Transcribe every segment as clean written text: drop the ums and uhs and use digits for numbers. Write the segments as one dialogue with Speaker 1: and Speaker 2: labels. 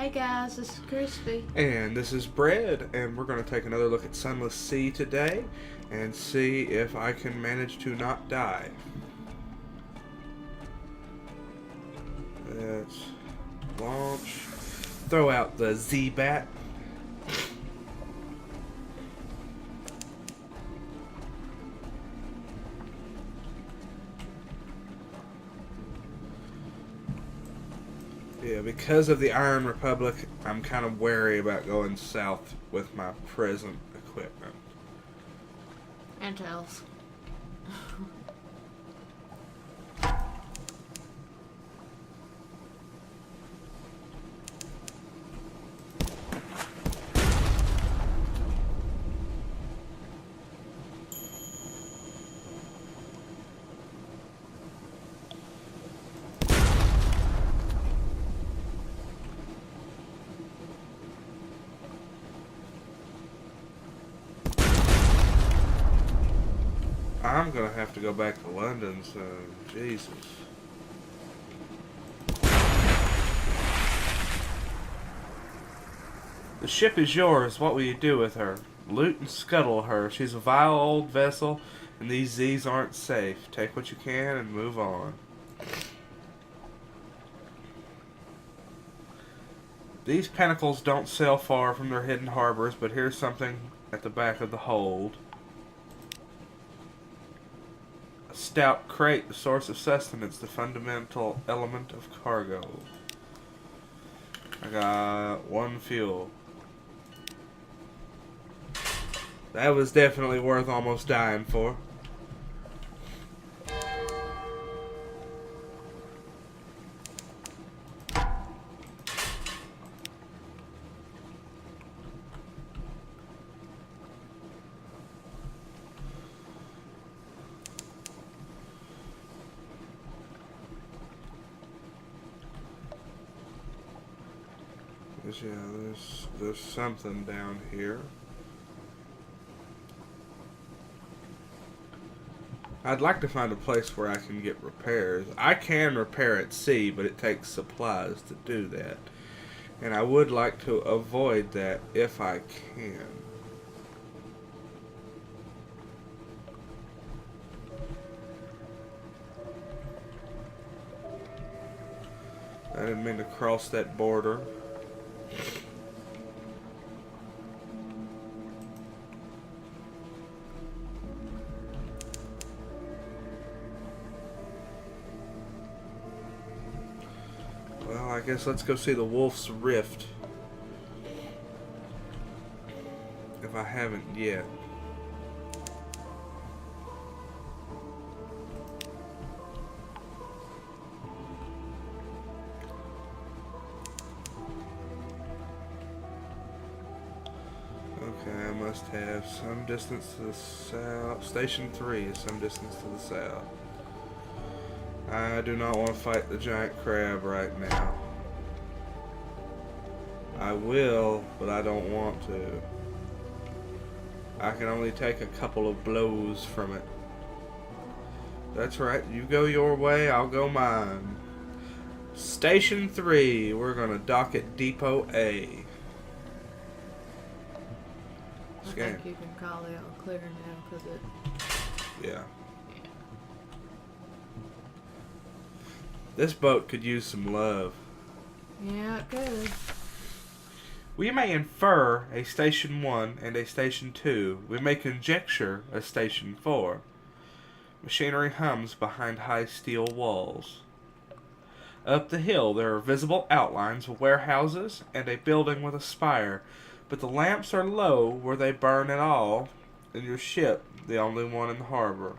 Speaker 1: Hey guys, this is Crispy.
Speaker 2: And this is Bread, and we're going to take another look at Sunless Sea today and see if I can manage to not die. Let's launch. Throw out the Z-Bat. Yeah, because of the Iron Republic, I'm kind of wary about going south with my present equipment.
Speaker 1: And tails.
Speaker 2: I'm gonna have to go back to London soon. Jesus. The ship is yours. What will you do with her? Loot and scuttle her. She's a vile old vessel, and these Z's aren't safe. Take what you can and move on. These pinnacles don't sail far from their hidden harbors, but here's something at the back of the hold. A stout crate, the source of sustenance, the fundamental element of cargo. I got one fuel. That was definitely worth almost dying for. Yeah, there's something down here. I'd like to find a place where I can get repairs. I can repair at sea, but it takes supplies to do that. And I would like to avoid that if I can. I didn't mean to cross that border. Well, I guess let's go see the Wolf's Rift. If I haven't yet. Okay, I must have some distance to the south. Station 3 is some distance to the south. I do not want to fight the giant crab right now. I will, but I don't want to. I can only take a couple of blows from it. That's right, you go your way, I'll go mine. Station 3, we're going to dock at Depot A.
Speaker 1: I think you can call it all clear now because it...
Speaker 2: Yeah. This boat could use some love.
Speaker 1: Yeah, it could.
Speaker 2: We may infer a Station 1 and a Station 2. We may conjecture a Station 4. Machinery hums behind high steel walls. Up the hill there are visible outlines of warehouses and a building with a spire, but the lamps are low where they burn at all, and your ship the only one in the harbor.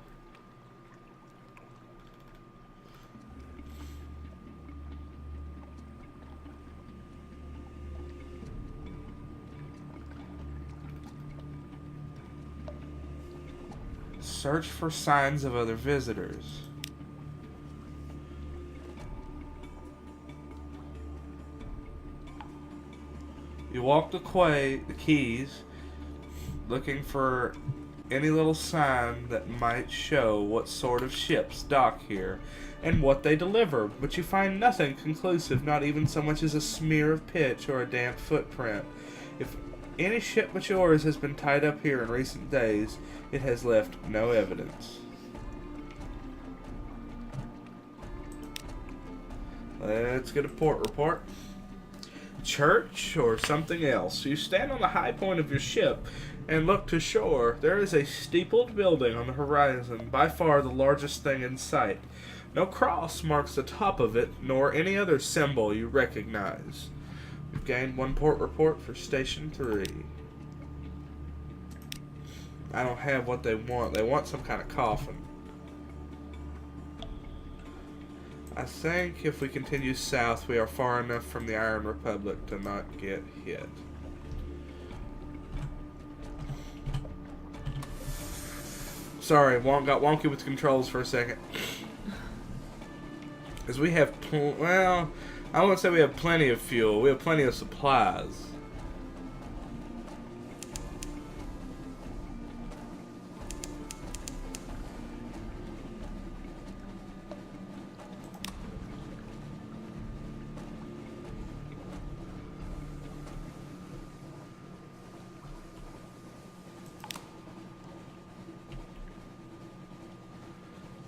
Speaker 2: Search for signs of other visitors. You walk the quays, looking for any little sign that might show what sort of ships dock here and what they deliver, but you find nothing conclusive, not even so much as a smear of pitch or a damp footprint. If any ship but yours has been tied up here in recent days, it has left no evidence. Let's get a port report. Church or something else. You stand on the high point of your ship and look to shore. There is a steepled building on the horizon, by far the largest thing in sight. No cross marks the top of it, nor any other symbol you recognize. We've gained 1 port report for Station 3. I don't have what they want. They want some kind of coffin. I think if we continue south, we are far enough from the Iron Republic to not get hit. Sorry, got wonky with the controls for a second. Because we have, well, I won't say we have plenty of fuel. We have plenty of supplies.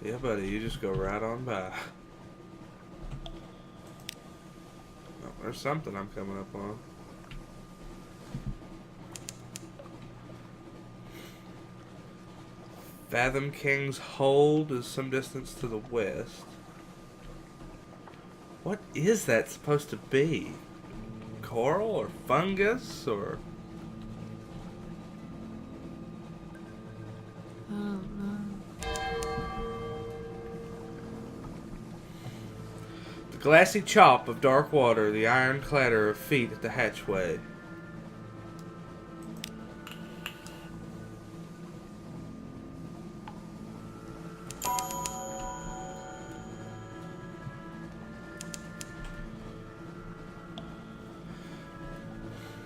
Speaker 2: Yeah, buddy, you just go right on by. Oh, there's something I'm coming up on. Fathom King's Hold is some distance to the west. What is that supposed to be? Coral or fungus or... The glassy chop of dark water, the iron clatter of feet at the hatchway.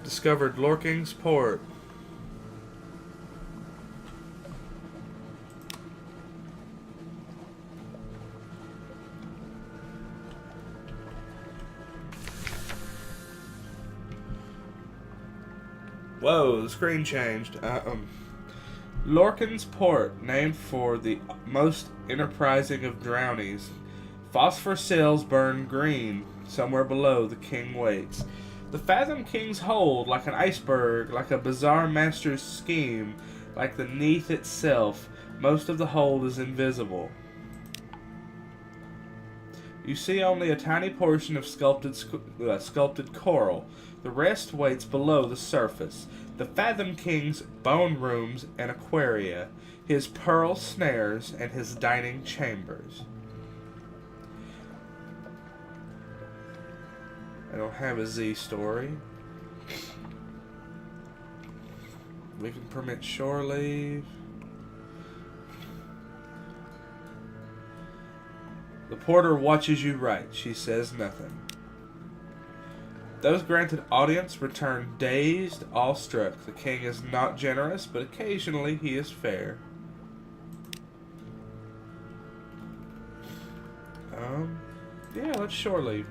Speaker 2: Discovered Lorking's Port. Whoa, the screen changed. Lorcan's Port, named for the most enterprising of drownies. Phosphor sails burn green. Somewhere below, the king waits. The Fathom King's Hold, like an iceberg, like a bizarre master's scheme, like the Neath itself, most of the hold is invisible. You see only a tiny portion of sculpted coral. The rest waits below the surface. The Fathom King's bone rooms and aquaria, his pearl snares, and his dining chambers. I don't have a Z story. We can permit shore leave. The porter watches you write. She says nothing. Those granted audience return dazed, awestruck. The king is not generous, but occasionally he is fair. Yeah, let's shore leave.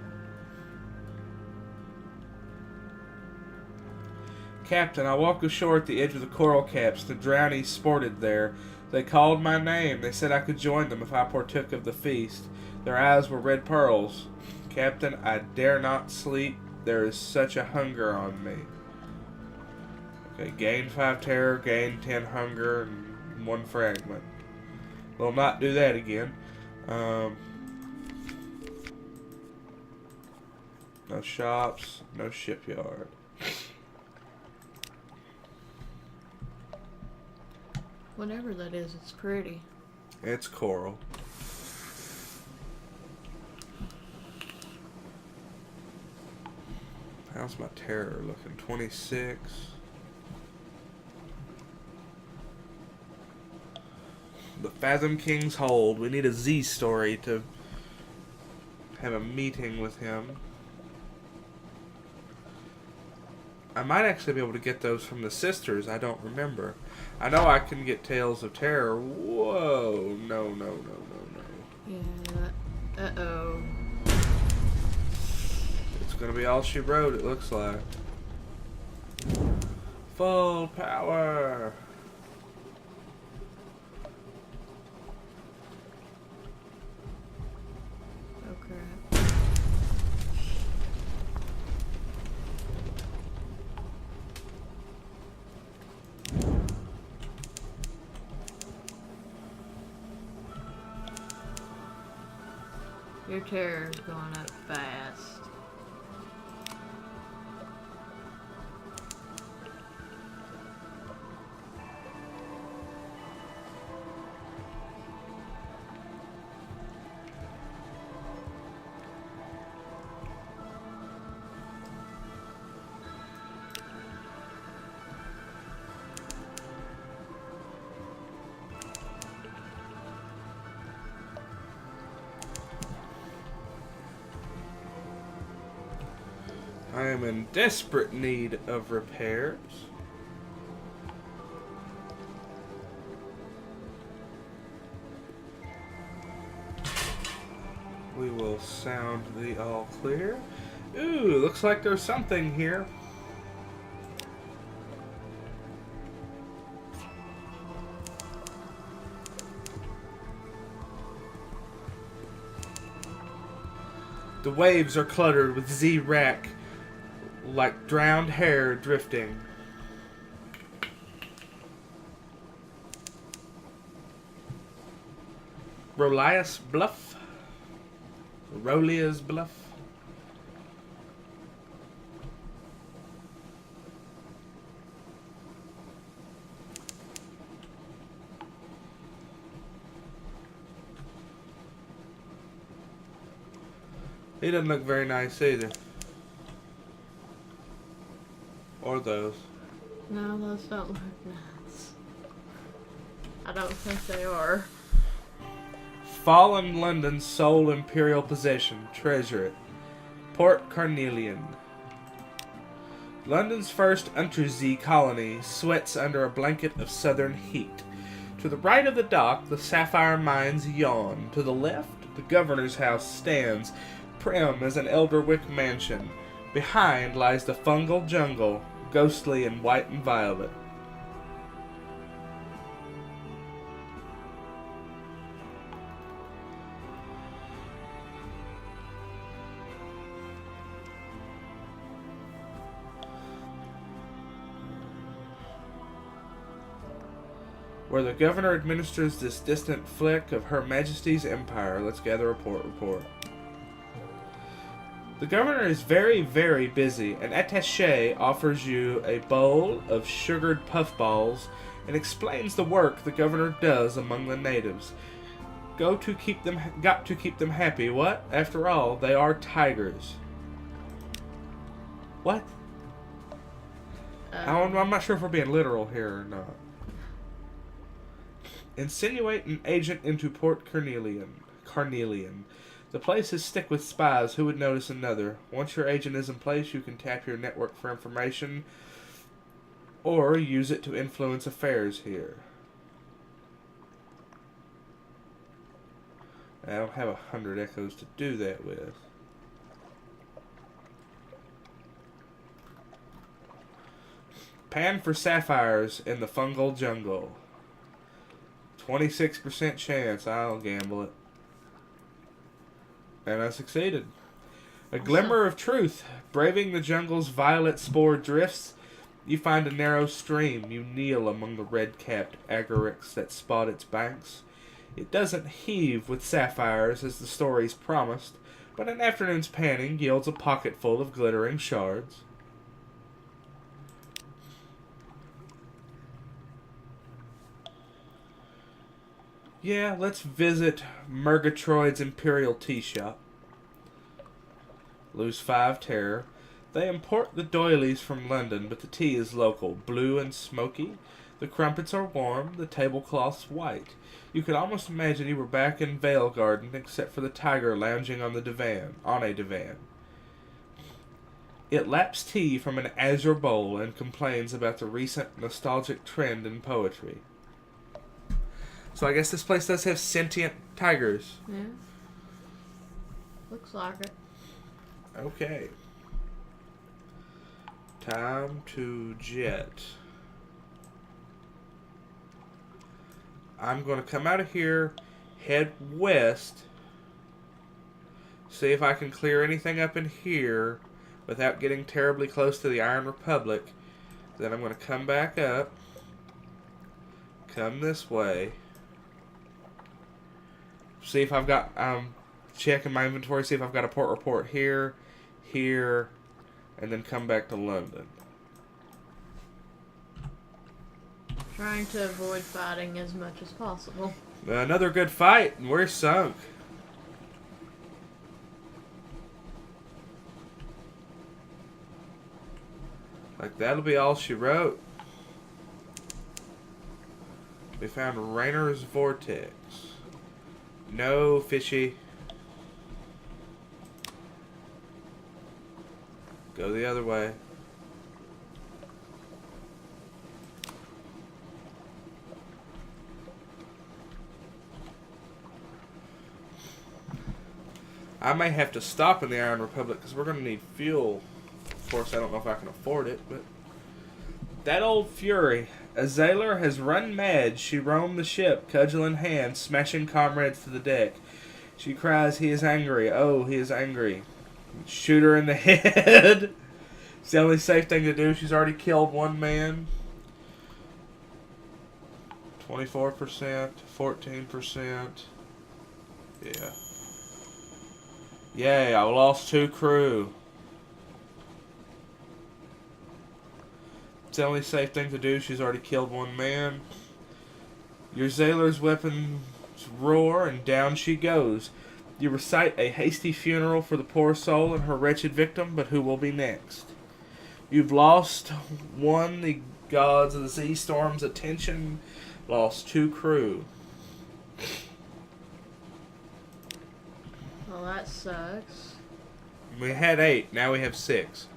Speaker 2: Captain, I walked ashore at the edge of the coral caps. The drownies sported there. They called my name. They said I could join them if I partook of the feast. Their eyes were red pearls. Captain, I dare not sleep. There is such a hunger on me. Okay, gain 5 terror, gain 10 hunger, and 1 fragment. We'll not do that again. No shops, no shipyard.
Speaker 1: Whatever that is, it's pretty.
Speaker 2: It's coral. How's my terror looking? 26. The Fathom King's Hold. We need a Z story to have a meeting with him. I might actually be able to get those from the sisters. I don't remember. I know I can get Tales of Terror. Whoa. No.
Speaker 1: Yeah. Uh-oh.
Speaker 2: It's going to be all she wrote, it looks like. Full power.
Speaker 1: Oh, crap. Your terror's going up fast.
Speaker 2: I am in desperate need of repairs. We will sound the all clear. Ooh, looks like there's something here. The waves are cluttered with Z-Rack, like drowned hair drifting. Rolia's Bluff. Rolia's Bluff. He doesn't look very nice either. Or those.
Speaker 1: No, those don't look nice. I don't think they are.
Speaker 2: Fallen London's sole imperial possession. Treasure it. Port Carnelian. London's first Unterzee colony sweats under a blanket of southern heat. To the right of the dock, the sapphire mines yawn. To the left, the governor's house stands, prim as an Elderwick mansion. Behind lies the fungal jungle, ghostly in white and violet. Where the governor administers this distant flick of Her Majesty's empire. Let's gather a report. The governor is very, very busy. An attaché offers you a bowl of sugared puffballs and explains the work the governor does among the natives. Got to keep them happy. What? After all, they are tigers. What? I'm not sure if we're being literal here or not. Insinuate an agent into Port Carnelian. The place is thick with spies. Who would notice another? Once your agent is in place, you can tap your network for information or use it to influence affairs here. I don't have 100 echoes to do that with. Pan for sapphires in the fungal jungle. 26% chance. I'll gamble it. And I succeeded. A glimmer of truth. Braving the jungle's violet spore drifts, you find a narrow stream. You kneel among the red-capped agarics that spot its banks. It doesn't heave with sapphires as the stories promised, but an afternoon's panning yields a pocketful of glittering shards. Yeah, let's visit Murgatroyd's Imperial Tea Shop. Lose 5 terror. They import the doilies from London, but the tea is local, blue and smoky. The crumpets are warm, the tablecloths white. You could almost imagine you were back in Vale Garden, except for the tiger lounging on a divan. It laps tea from an azure bowl and complains about the recent nostalgic trend in poetry. So I guess this place does have sentient tigers.
Speaker 1: Yeah. Looks like it.
Speaker 2: Okay. Time to jet. I'm going to come out of here, head west, see if I can clear anything up in here without getting terribly close to the Iron Republic. Then I'm going to come back up, come this way, see if I've got, checking my inventory, see if I've got a port report here, here, and then come back to London.
Speaker 1: Trying to avoid fighting as much as possible.
Speaker 2: Another good fight, and we're sunk. Like, that'll be all she wrote. We found Rainer's Vortex. No, fishy. Go the other way. I may have to stop in the Iron Republic because we're going to need fuel. Of course, I don't know if I can afford it, but... That old fury. A sailor has run mad. She roamed the ship, cudgel in hand, smashing comrades to the deck. She cries, he is angry. Oh, he is angry. Shoot her in the head. It's the only safe thing to do. She's already killed one man. 24%, 14%. Yeah. Yay, I lost 2 crew. It's the only safe thing to do. She's already killed 1 man. Your sailor's weapons roar, and down she goes. You recite a hasty funeral for the poor soul and her wretched victim, but who will be next? You've lost 1, the gods of the sea storm's attention. Lost 2 crew.
Speaker 1: Well, that sucks.
Speaker 2: We had 8, now we have 6.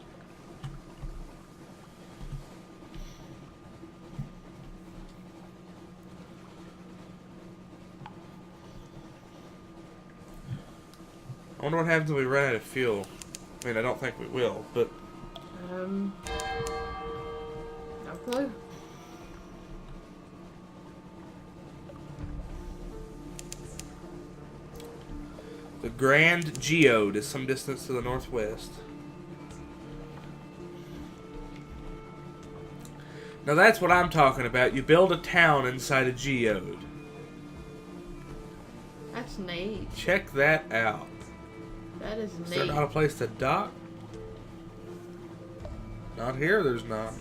Speaker 2: I wonder what happens when we run out of fuel. I mean, I don't think we will, but...
Speaker 1: No clue.
Speaker 2: The Grand Geode is some distance to the northwest. Now that's what I'm talking about. You build a town inside a geode.
Speaker 1: That's neat.
Speaker 2: Check that out.
Speaker 1: That is
Speaker 2: Is
Speaker 1: neat.
Speaker 2: there not a place to dock? Not here, there's not.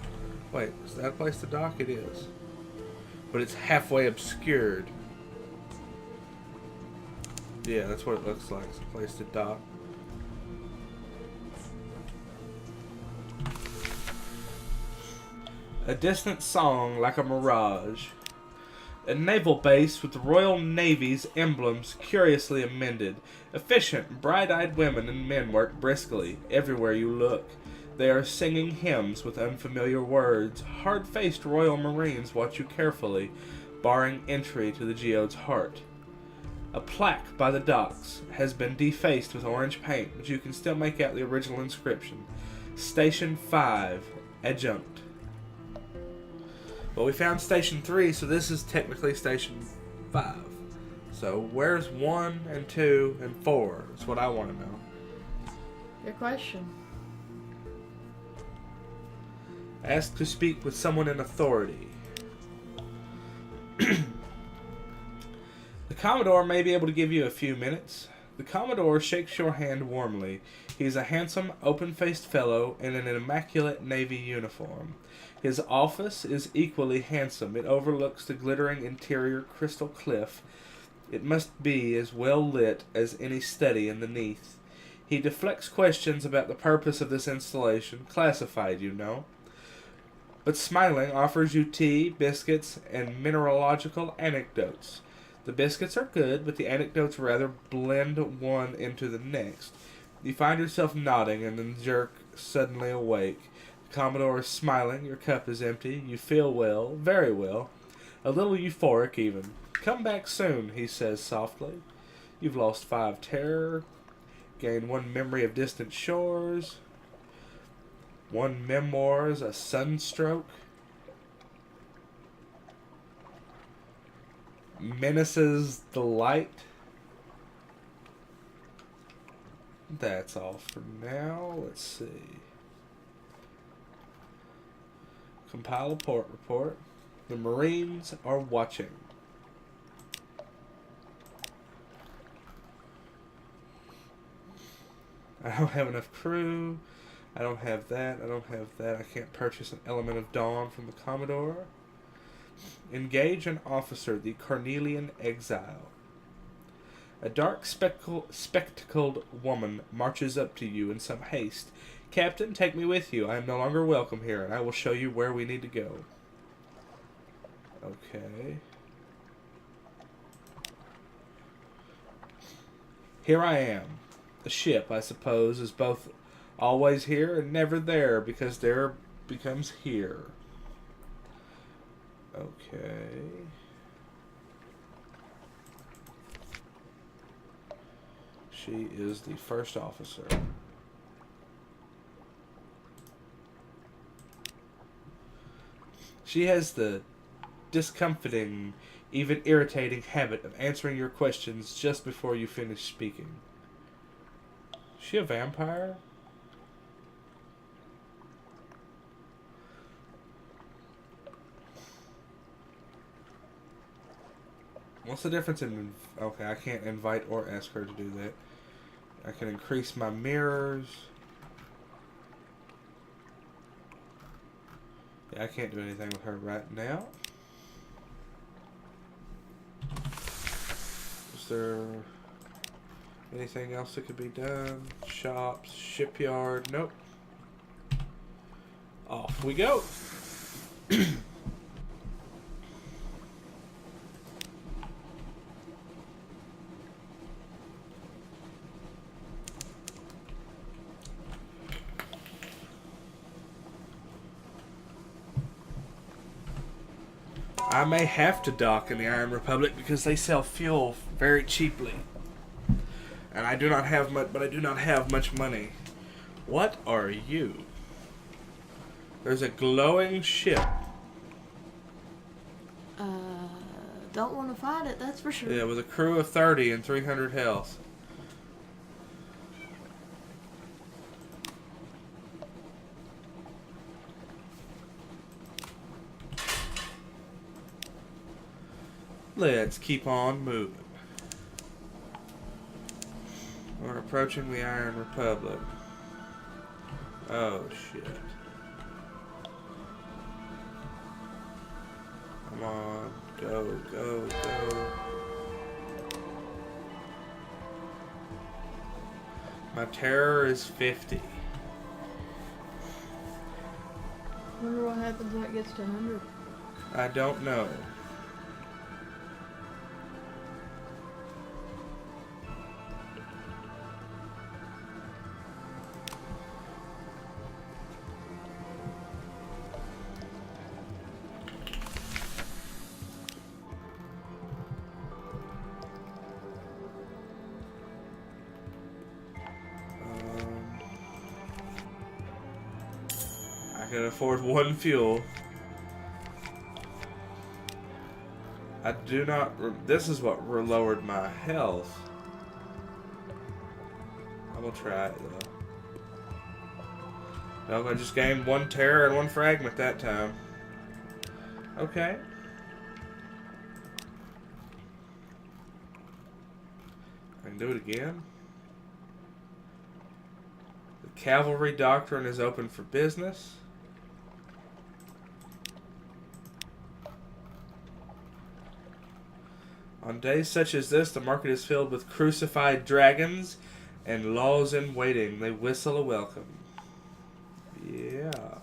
Speaker 2: Wait, is that a place to dock? It is. But it's halfway obscured. Yeah, that's what it looks like. It's a place to dock. A distant song like a mirage. A naval base with the Royal Navy's emblems curiously amended. Efficient, bright-eyed women and men work briskly everywhere you look. They are singing hymns with unfamiliar words. Hard-faced Royal Marines watch you carefully, barring entry to the geode's heart. A plaque by the docks has been defaced with orange paint, but you can still make out the original inscription. Station 5, Adjunct. Well, we found Station 3, so this is technically Station 5. So, where's 1 and 2 and 4? That's what I want to know.
Speaker 1: Good question.
Speaker 2: Ask to speak with someone in authority. The Commodore may be able to give you a few minutes. The Commodore shakes your hand warmly. He's a handsome, open-faced fellow in an immaculate Navy uniform. His office is equally handsome. It overlooks the glittering interior crystal cliff. It must be as well lit as any study in the Neath. He deflects questions about the purpose of this installation, classified, you know, but smiling offers you tea, biscuits, and mineralogical anecdotes. The biscuits are good, but the anecdotes rather blend one into the next. You find yourself nodding and then jerk suddenly awake. The Commodore is smiling. Your cup is empty. You feel well, very well. A little euphoric, even. Come back soon, he says softly. You've lost 5 terror. Gained 1 memory of distant shores. 1 memoirs, a sunstroke. Menaces the light. That's all for now. Let's see. Compile a port report. The Marines are watching. I don't have enough crew. I don't have that. I don't have that. I can't purchase an element of dawn from the Commodore. Engage an officer, the Cornelian Exile. A dark spectacled woman marches up to you in some haste. Captain, take me with you. I am no longer welcome here, and I will show you where we need to go. Okay. Here I am. The ship, I suppose, is both always here and never there, because there becomes here. Okay. She is the first officer. She has the discomforting, even irritating habit of answering your questions just before you finish speaking. Is she a vampire? What's the difference in... Okay, I can't invite or ask her to do that. I can increase my mirrors. Yeah, I can't do anything with her right now. Is there anything else that could be done? Shops, shipyard, nope. Off we go. I may have to dock in the Iron Republic because they sell fuel very cheaply. And I do not have much, but I do not have much money. What are you? There's a glowing ship.
Speaker 1: Don't want to fight it, that's for sure.
Speaker 2: Yeah, with a crew of 30 and 300 health. Let's keep on moving. We're approaching the Iron Republic. Oh, shit. Come on. Go, go, go. My terror is 50.
Speaker 1: Wonder what happens when it gets to 100.
Speaker 2: I don't know. I can afford 1 fuel. I do not... This is what lowered my health. I'm gonna try it, though. Nope, I just gained 1 terror and 1 fragment that time. Okay. I can do it again. The cavalry doctrine is open for business. On days such as this, the market is filled with crucified dragons and laws in waiting. They whistle a welcome. Yeah.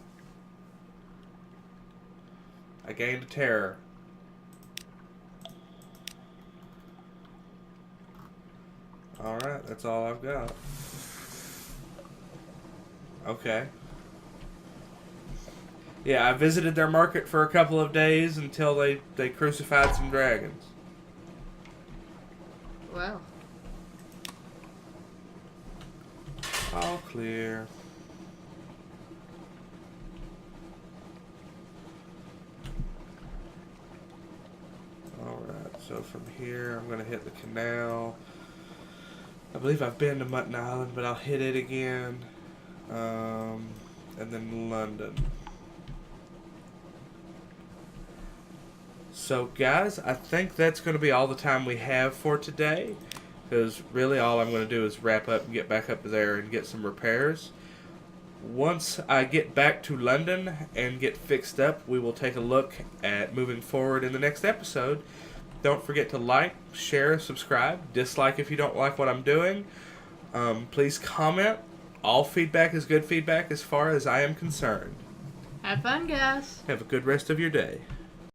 Speaker 2: I gained a terror. Alright, that's all I've got. Okay. Yeah, I visited their market for a couple of days until they crucified some dragons.
Speaker 1: Well.
Speaker 2: All clear. Alright, so from here I'm going to hit the canal. I believe I've been to Mutton Island, but I'll hit it again. And then London. So guys, I think that's going to be all the time we have for today. Because really all I'm going to do is wrap up and get back up there and get some repairs. Once I get back to London and get fixed up, we will take a look at moving forward in the next episode. Don't forget to like, share, subscribe, dislike if you don't like what I'm doing. Please comment. All feedback is good feedback as far as I am concerned.
Speaker 1: Have fun, guys.
Speaker 2: Have a good rest of your day.